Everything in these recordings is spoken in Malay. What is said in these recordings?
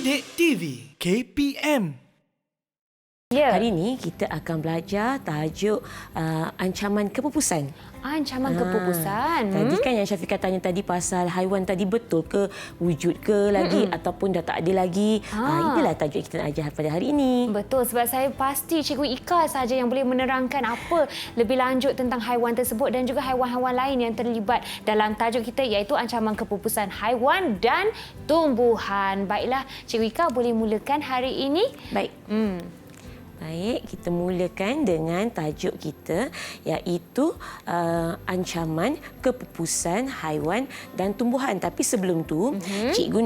Didik TV KPM. Ya. Hari ini kita akan belajar tajuk ancaman kepupusan. Ancaman kepupusan. Tadi kan yang Syafiqah tanya tadi pasal haiwan tadi betul ke, wujud ke lagi ataupun dah tak ada lagi. Inilah tajuk yang kita nak ajar pada hari ini. Betul, sebab saya pasti Cikgu Ika saja yang boleh menerangkan apa lebih lanjut tentang haiwan tersebut dan juga haiwan-haiwan lain yang terlibat dalam tajuk kita iaitu ancaman kepupusan haiwan dan tumbuhan. Baiklah, Cikgu Ika boleh mulakan hari ini? Baik. Baik, kita mulakan dengan tajuk kita iaitu ancaman kepupusan haiwan dan tumbuhan. Tapi sebelum tu, cikgu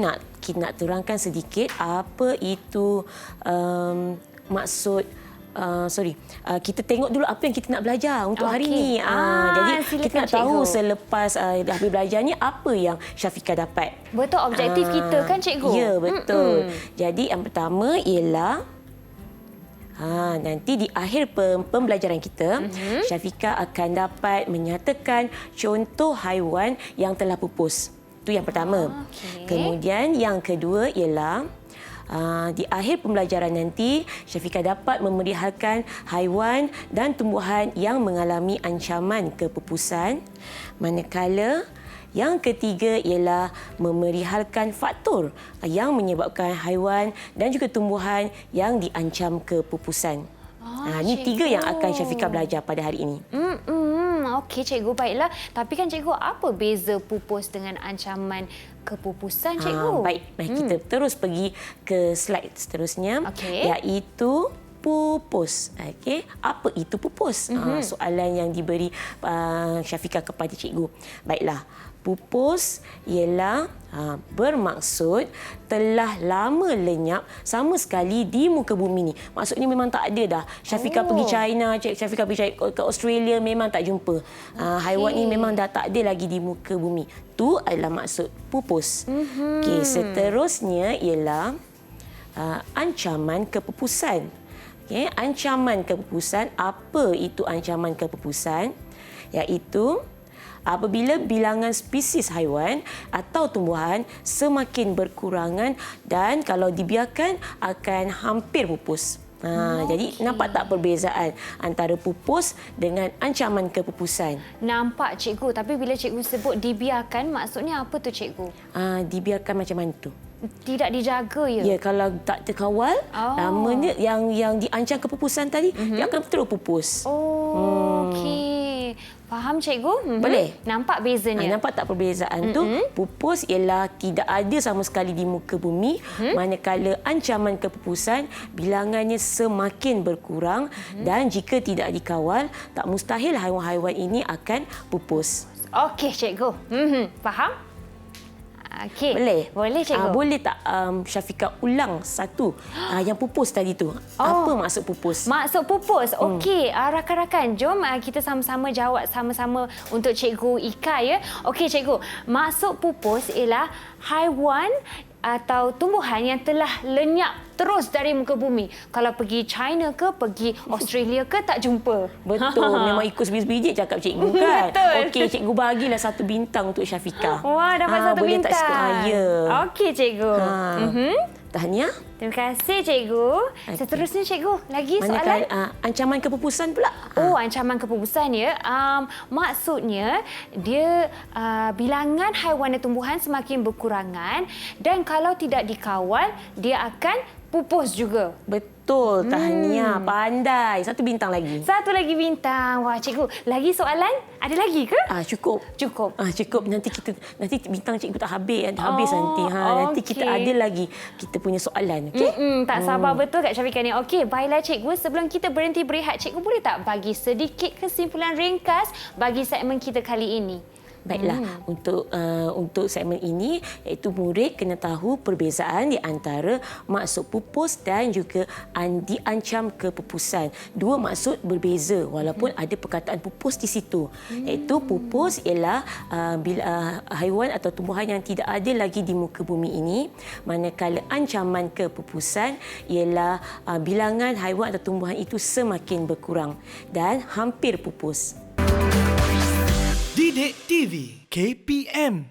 nak terangkan sedikit apa itu maksud kita tengok dulu apa yang kita nak belajar untuk hari ini. Jadi kita nak tahu selepas dah habis belajar ni apa yang Syafiqah dapat. Betul, objektif kita kan cikgu? Ya, betul. Jadi yang pertama ialah nanti di akhir pembelajaran kita, Syafiqah akan dapat menyatakan contoh haiwan yang telah pupus. Itu yang pertama. Kemudian yang kedua ialah di akhir pembelajaran nanti, Syafiqah dapat memerihalkan haiwan dan tumbuhan yang mengalami ancaman kepupusan. Manakala yang ketiga ialah memerihalkan faktor yang menyebabkan haiwan dan juga tumbuhan yang diancam kepupusan. Ini tiga yang akan Syafiqah belajar pada hari ini. Okey, cikgu, baiklah. Tapi kan cikgu, apa beza pupus dengan ancaman kepupusan, cikgu? Baik, kita terus pergi ke slide seterusnya, iaitu pupus. Okey, apa itu pupus? Soalan yang diberi Syafiqah kepada cikgu. Baiklah, pupus ialah bermaksud telah lama lenyap sama sekali di muka bumi ni. Maksudnya memang tak ada dah. Syafiqah pergi China, Syafiqah pergi ke Australia, memang tak jumpa. Haiwan ni memang dah tak ada lagi di muka bumi. Itu adalah maksud pupus. Okey, seterusnya ialah ancaman kepupusan. Okay, ancaman kepupusan, apa itu ancaman kepupusan? Iaitu apabila bilangan spesies haiwan atau tumbuhan semakin berkurangan dan kalau dibiarkan akan hampir pupus. Jadi nampak tak perbezaan antara pupus dengan ancaman kepupusan? Nampak, cikgu. Tapi bila cikgu sebut dibiarkan, maksudnya apa tu, cikgu? Dibiarkan macam mana tu? Tidak dijaga, ya? Ya, kalau tak terkawal, lamanya yang diancam kepupusan tadi, dia akan terus pupus. Okey. Faham, cikgu? Boleh? Nampak bezanya? Nampak tak perbezaan tu? Pupus ialah tidak ada sama sekali di muka bumi, manakala ancaman kepupusan bilangannya semakin berkurang dan jika tidak dikawal, tak mustahil haiwan-haiwan ini akan pupus. Okey, cikgu. Faham? Okey. Boleh, cikgu. Boleh tak Syafiqah ulang satu yang pupus tadi tu? Apa maksud pupus? Maksud pupus. Okey, rakan-rakan, jom kita sama-sama jawab sama-sama untuk Cikgu Ika, ya. Okey, cikgu. Maksud pupus ialah haiwan atau tumbuhan yang telah lenyap terus dari muka bumi. Kalau pergi China ke, pergi Australia ke, tak jumpa. Betul, memang ikut sebiji-sebiji cakap cikgu kan? Betul. Okey, cikgu bagilah 1 bintang untuk Syafiqah. Wah, dapat 1 boleh bintang. Tak ya. Okey, cikgu. Tahniah. Terima kasih, cikgu. Seterusnya, cikgu, lagi soalan? Ancaman kepupusan pula. Ancaman kepupusan, ya. Maksudnya, dia bilangan haiwan dan tumbuhan semakin berkurangan dan kalau tidak dikawal, dia akan pupus juga. Betul, tahniah. Pandai. 1 bintang lagi. 1 lagi bintang. Wah, cikgu. Lagi soalan? Ada lagi ke? Cukup. Cukup. Cukup. Nanti bintang cikgu tak habis. Habis nanti. Nanti kita ada lagi kita punya soalan. Okey? Tak sabar betul Kak Syafiqah ni. Okey, baiklah cikgu. Sebelum kita berhenti berehat, cikgu boleh tak bagi sedikit kesimpulan ringkas bagi segmen kita kali ini? Baiklah, untuk segmen ini, iaitu murid kena tahu perbezaan di antara maksud pupus dan juga diancam kepupusan. Dua maksud berbeza walaupun ada perkataan pupus di situ. Iaitu pupus ialah haiwan atau tumbuhan yang tidak ada lagi di muka bumi ini, manakala ancaman kepupusan ialah bilangan haiwan atau tumbuhan itu semakin berkurang dan hampir pupus. Didik TV KPM